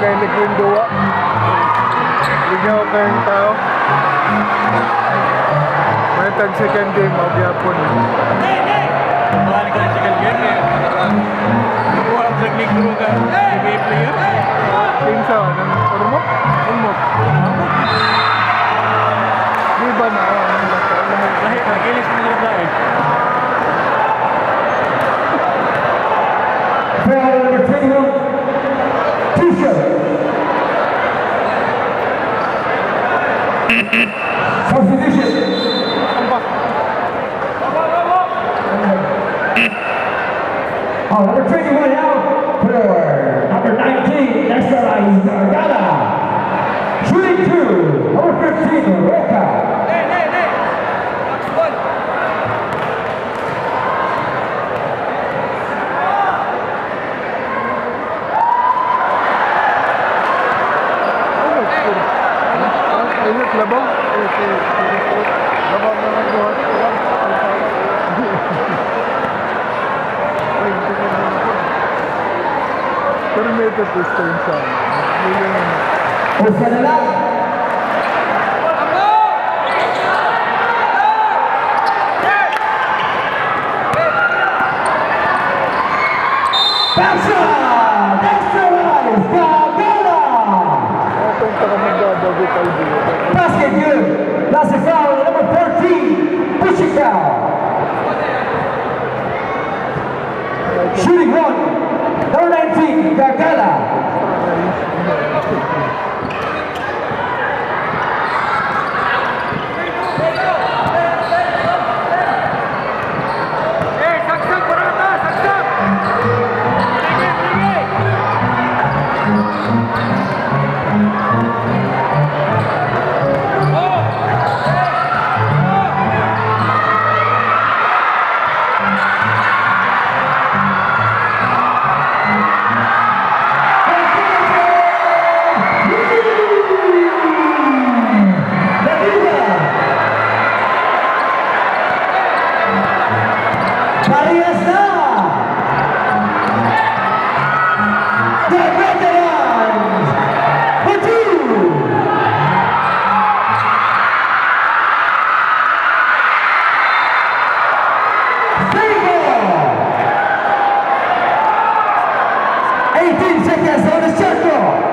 kay Liquindua. Ligaw kayong tao. May tag second game of Yapon. Balik ka second game eh. Kuha ang nag-negro ka. NBA player. Kinsa, urmok? Urmok. Di ba na? Lahit, nagilis mo nila dahil. Foul number 21, T-shirt. Substitution. Oh, number 21 out for number 19, naturalized Gargala. Shooting 2, number 15, Roca. Init labaw? Labaw na nagbuhat. Terminated this time sa Usa na lang. Pasha! Naturalized Gargala. atong takamagdadago kalbo. Basket good. That's a foul. Number 14, pushing foul. Shooting 1, number 19, Gargala. Parehas na! The veterans for 2! Stable! 18 seconds on the circle!